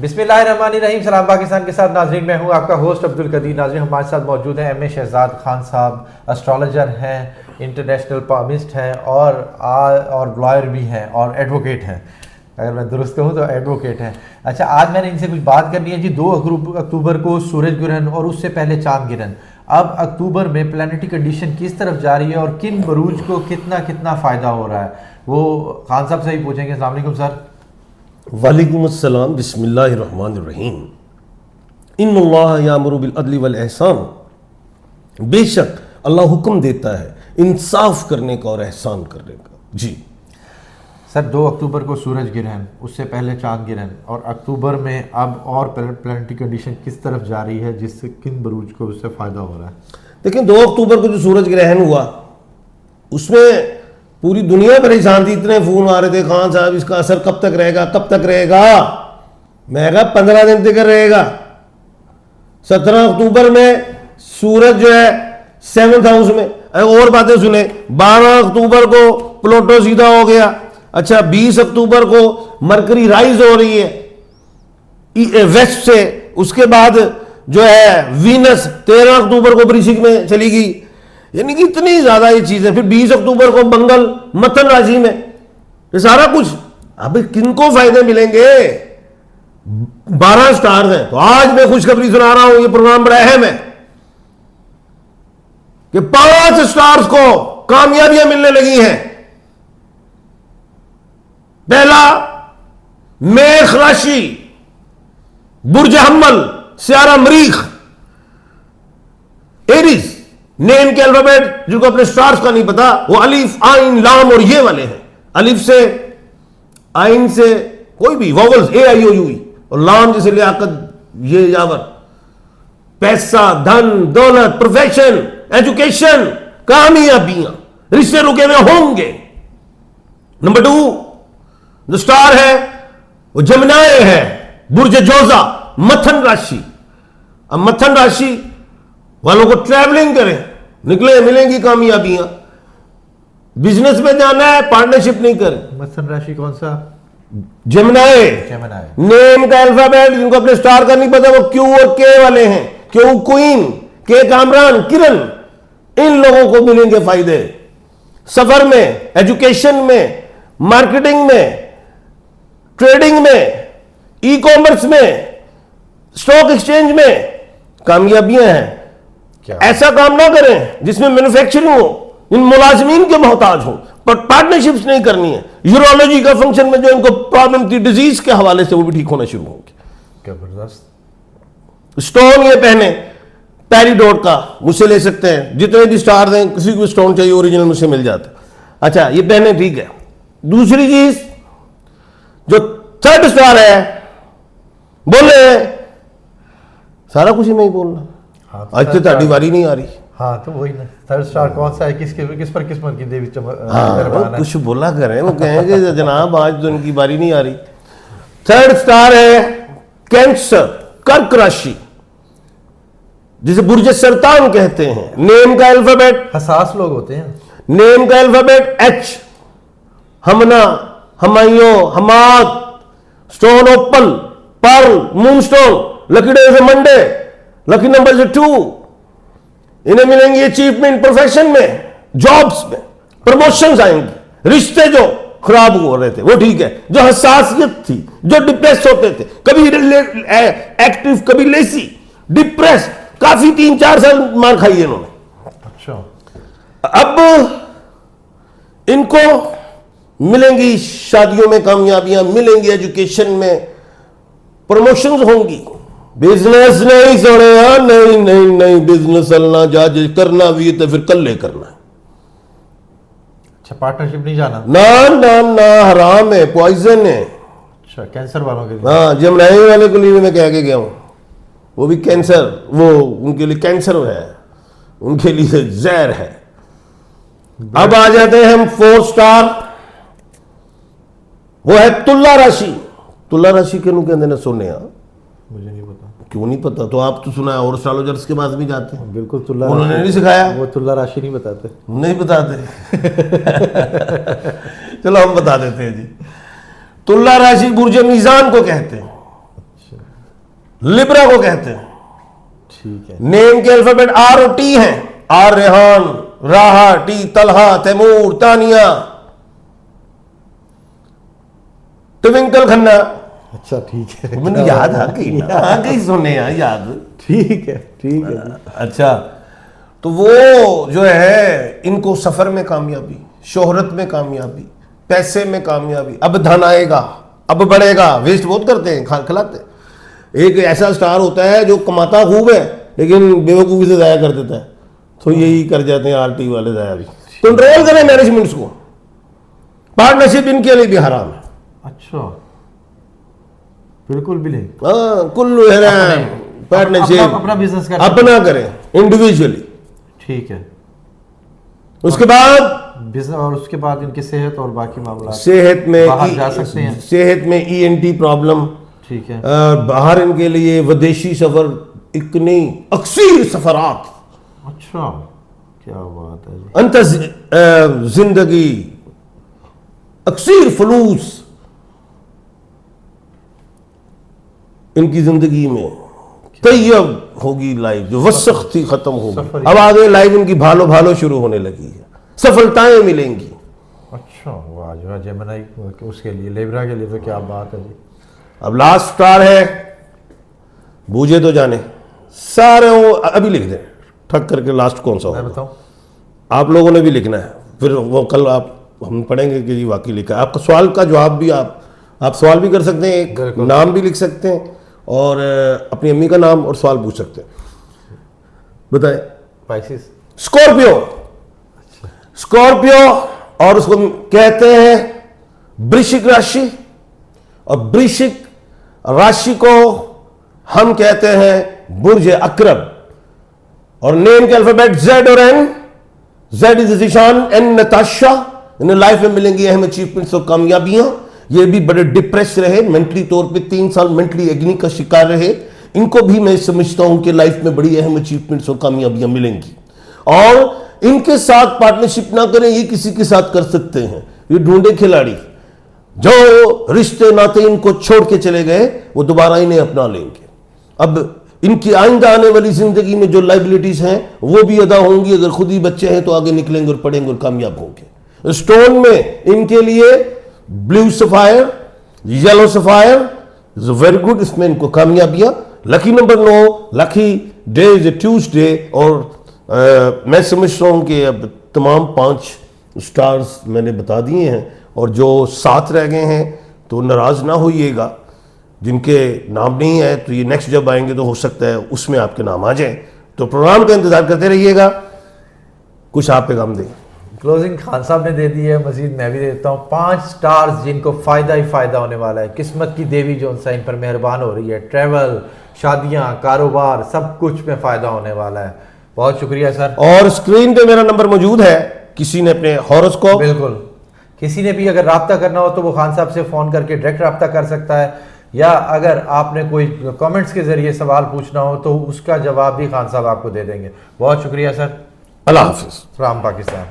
बिस्मिल्लाहिर्रहमानिर्रहीम। सलाम पाकिस्तान के साथ नाजरीन, मैं हूं आपका होस्ट अब्दुल कदीर। नाजरीन, हमारे साथ मौजूद हैं एम ए शहजाद खान साहब, एस्ट्रोलॉजर हैं, इंटरनेशनल पामिस्ट हैं और लॉयर भी हैं और एडवोकेट हैं। अगर मैं दुरुस्त कहूँ तो एडवोकेट हैं। अच्छा, आज मैंने इनसे कुछ बात करनी है जी। 2 अक्टूबर को सूरज ग्रहण और उससे पहले चांद ग्रहण। अब अक्टूबर में प्लानिटरी कंडीशन किस तरफ जा रही है और किन बरूज को कितना कितना फ़ायदा हो रहा है, वो खान साहब से ही पूछेंगे। अस्सलाम वालेकुम सर। वालेकुम अस्सलाम। बिस्मिल्लाहिर्रहमानिर्रहीम। इन्नल्लाह यामुरु बिल अदली वल एहसान। बेशक अल्लाह हुक्म देता है इंसाफ करने का और एहसान करने का। जी सर, 2 अक्टूबर को सूरज ग्रहण, उससे पहले चांद ग्रहण और अक्टूबर में अब और प्लानिटरी कंडीशन किस तरफ जा रही है जिससे किन बरूज को उससे फ़ायदा हो रहा है? देखिए, 2 अक्टूबर को जो सूरज ग्रहण हुआ उसमें पूरी दुनिया परेशान थी। इतने फोन आ रहे थे, खान साहब इसका असर कब तक रहेगा, कब तक रहेगा। मैं कहा 15 दिन तक रहेगा। 17 अक्टूबर में सूरज जो है 7th हाउस में। और बातें सुने, 12 अक्टूबर को प्लूटो सीधा हो गया। अच्छा, 20 अक्टूबर को मरकरी राइज हो रही है वेस्ट से। उसके बाद जो है वीनस 13 अक्टूबर को वृश्चिक में चली गई। यानी कि इतनी ज्यादा ये चीजें। फिर 20 अक्टूबर को मंगल मथन राशि में। ये सारा कुछ अब किनको फायदे मिलेंगे? 12 स्टार्स हैं। तो आज मैं खुशखबरी सुना रहा हूं, ये प्रोग्राम बड़ा अहम है कि 5 स्टार्स को कामयाबियां मिलने लगी हैं। पहला, मेष राशि, बुर्ज हम्मल, स्यारा मरीख, एरीज। नेम के अल्फाबेट जिनको अपने स्टार्स का नहीं पता, वो अलिफ, आइन, लाम और ये वाले हैं। अलिफ से, आइन से कोई भी वॉवल्स, AIOU, और लाम जैसे लियाकत, ये यावर, पैसा, धन, दौलत, प्रोफेशन, एजुकेशन, कामयाबियां, रिश्ते रुके हुए होंगे। नंबर 2 जो स्टार है वो जमुनाए है, बुर्ज जोजा, मथन राशि। अब मथन राशि वालों को ट्रैवलिंग करें, निकले, मिलेंगी कामयाबियां। बिजनेस में जाना है, पार्टनरशिप नहीं करें। मथन राशि कौन सा? जमुनाए। नेम का अल्फाबेट जिनको अपने स्टार का नहीं पता, वो क्यू और के वाले हैं। क्यू क्वीन, के कामरान, किरण। इन लोगों को मिलेंगे फायदे सफर में, एजुकेशन में, मार्केटिंग में, ट्रेडिंग में, ई कॉमर्स में, स्टॉक एक्सचेंज में कामयाबियां हैं। ऐसा काम ना करें जिसमें मैन्युफैक्चरिंग हो, इन मुलाजमीन के मोहताज हो, पर पार्टनरशिप्स नहीं करनी है। यूरोलॉजी का फंक्शन में जो इनको प्रॉब्लम थी डिजीज के हवाले से, वो भी ठीक होना शुरू होंगे। जबरदस्त। स्टोन ये पहने, पैरीडोट का मुझसे ले सकते हैं। जितने भी स्टार हैं, किसी को स्टोन चाहिए ओरिजिनल मुझसे मिल जाता है। अच्छा, ये पहने, ठीक है। दूसरी चीज, जो 3rd स्टार है, बोले सारा कुछ ही मैं ही बोलना। हाँ, आज तो तुम्हारी बारी नहीं आ रही। हाँ, तो वही ना, 3rd स्टार कौन सा है, किस पर किस्मत की देवी हाँ, कुछ बोला करें, वो कहेंगे जनाब आज तो उनकी बारी नहीं आ रही। 3rd स्टार है कैंसर, कर्क राशि, जिसे बुर्ज सरतान कहते हैं। नेम का अल्फाबेट, हसास लोग होते हैं। नेम का अल्फाबेट H, हमना, हमायूं, हमाद, स्टोन ओपल, पर्ल, मूनस्टोन। लकी डे से मंडे, लकी नंबर से 2। इन्हें मिलेंगी अचीवमेंट प्रोफेशन में, जॉब्स में, प्रमोशंस आएंगे। रिश्ते जो खराब हो रहे थे वो ठीक है। जो हसासियत थी, जो डिप्रेस होते थे, कभी एक्टिव, कभी लेसी, डिप्रेस, काफी 3-4 साल मार खाई है इन्होंने। अच्छा, अब इनको मिलेंगी शादियों में कामयाबियां, मिलेंगी एजुकेशन में, प्रमोशंस होंगी। बिजनेस नहीं सोने, नहीं नहीं नहीं, बिजनेस चलना जा, करना भी तो फिर कल ले करना है। अच्छा, पार्टनरशिप नहीं जाना? ना ना ना, हराम है, पॉइजन है। अच्छा, कैंसर वालों के लिए? हाँ, जमुनाई वाले के लिए मैं कह के गया हूं, वो भी कैंसर, वो उनके लिए कैंसर है, उनके लिए जहर है। अब आ जाते हैं हम 4th स्टार, वो है तुला राशि। तुला राशि के नु कहते हैं सोने। मुझे नहीं पता। क्यों नहीं पता? तो आप तो सुना है, और एस्ट्रोलॉजर्स के पास भी जाते हैं। बिल्कुल, तुला उन्होंने नहीं सिखाया। वो तुला राशि नहीं बताते। नहीं बताते। चलो हम बता देते हैं जी। तुला राशि बुर्ज मीजान को कहते हैं। लिब्रा को कहते हैं। ठीक है। नेम के अल्फाबेट आर और टी हैं। आर रेहान, राहा, टी तलहा, तैमूर, तानिया, ट्विंकल खन्ना। अच्छा ठीक है। मैंने याद आ गई ना, आ गई सुने याद। ठीक है ठीक है जी। अच्छा, तो वो जो है इनको सफर में कामयाबी, शोहरत में कामयाबी, पैसे में कामयाबी, अब धन आएगा, अब बढ़ेगा, वेस्ट बहुत करते हैं, खिलाते। एक ऐसा स्टार होता है जो कमाता खूब है लेकिन बेवकूफ़ी से ज़ाया कर देता है, तो यही कर जाते हैं आरटी वाले ज़ाया भी। कंट्रोल करें मैनेजमेंट्स को, पार्टनरशिप इनके लिए भी हराम है। अच्छा, बिल्कुल भी नहीं। हाँ, कुल्लू है पार्टनरशिप अपना बिजनेस कर अपना करें इंडिविजुअली। ठीक है। उसके बाद बिजनेस, और उसके बाद इनकी सेहत और बाकी मामला, सेहत में बाहर जा सकते हैं। सेहत में ईएनटी प्रॉब्लम, ठीक है। बाहर इनके लिए विदेशी सफर, इतनी अक्सर सफरात, अच्छा, क्या बात है जी। अंत जिंदगी अक्सर फलूस इनकी जिंदगी में तैयब होगी लाइफ, जो वसख थी खत्म होगी। अब आगे लाइफ इनकी भालो भालो शुरू होने लगी है, सफलताएं मिलेंगी। अच्छा, वाह जी वाह, जेमिनी उसके लिए, लिब्रा के लिए तो क्या बात है जी। अब लास्ट स्टार है, बूझे तो जाने सारे, वो अभी लिख दें ठक करके लास्ट कौन सा मैं होगा। बताऊं? आप लोगों ने भी लिखना है, फिर वो कल आप हम पढ़ेंगे कि जी वाकई लिखा है। आपका सवाल का जवाब भी आप सवाल भी कर सकते हैं, एक नाम भी लिख सकते हैं और अपनी अम्मी का नाम और सवाल पूछ सकते हैं। बताएं। पाइसिस। स्कॉर्पियो। स्कॉर्पियो, और उसको कहते हैं वृश्चिक राशि, और वृश्चिक राशि को हम कहते हैं बुर्ज अकरब, और नेम के अल्फाबेट जेड और N. Z is Zishan, N Natasha. इन्हें लाइफ में मिलेंगी अहम अचीवमेंट्स और कामयाबियां। ये भी बड़े डिप्रेस रहे, मेंटली तौर पे 3 साल मेंटली एग्नी का शिकार रहे, इनको भी मैं समझता हूं कि लाइफ में बड़ी अहम अचीवमेंट्स और कामयाबियां मिलेंगी। और इनके साथ पार्टनरशिप ना करें, ये किसी के साथ कर सकते हैं। ये ढूंढे खिलाड़ी, जो रिश्ते नाते इनको छोड़ के चले गए वो दोबारा इन्हें अपना लेंगे। अब इनकी आइंदा आने वाली जिंदगी में जो लाइबिलिटीज हैं वो भी अदा होंगी। अगर खुद ही बच्चे हैं तो आगे निकलेंगे और पढ़ेंगे और कामयाब होंगे। स्टोन में इनके लिए blue sapphire, yellow sapphire is very good, इसमें इनको कामयाबियां। Lucky number 9, lucky day is a Tuesday. और मैं समझता हूं कि अब तमाम 5 स्टार्स मैंने बता दिए हैं, और जो 7 रह गए हैं तो नाराज ना होइएगा। जिनके नाम नहीं है तो ये नेक्स्ट जब आएंगे तो हो सकता है उसमें आपके नाम आ जाए। तो प्रोग्राम का इंतजार करते रहिएगा। कुछ आप पैगाम दें। क्लोजिंग खान साहब ने दे दी है, मजीद मैं भी देता हूँ। 5 स्टार्स जिनको फ़ायदा ही फ़ायदा होने वाला है। किस्मत की देवी जो उनसे इन पर मेहरबान हो रही है। ट्रैवल, शादियाँ, कारोबार, सब कुछ में फ़ायदा होने वाला है। बहुत शुक्रिया सर। और स्क्रीन पे मेरा नंबर मौजूद है, किसी ने अपने हॉरोस्कोप, बिल्कुल, किसी ने भी अगर रब्ता करना हो तो वो खान साहब से फ़ोन करके डायरेक्ट रब्ता कर सकता है, या अगर आपने कोई कमेंट्स के ज़रिए सवाल पूछना हो तो उसका जवाब भी खान साहब आपको दे देंगे। बहुत शुक्रिया सर। अल्लाह हाफिज़। राम पाकिस्तान।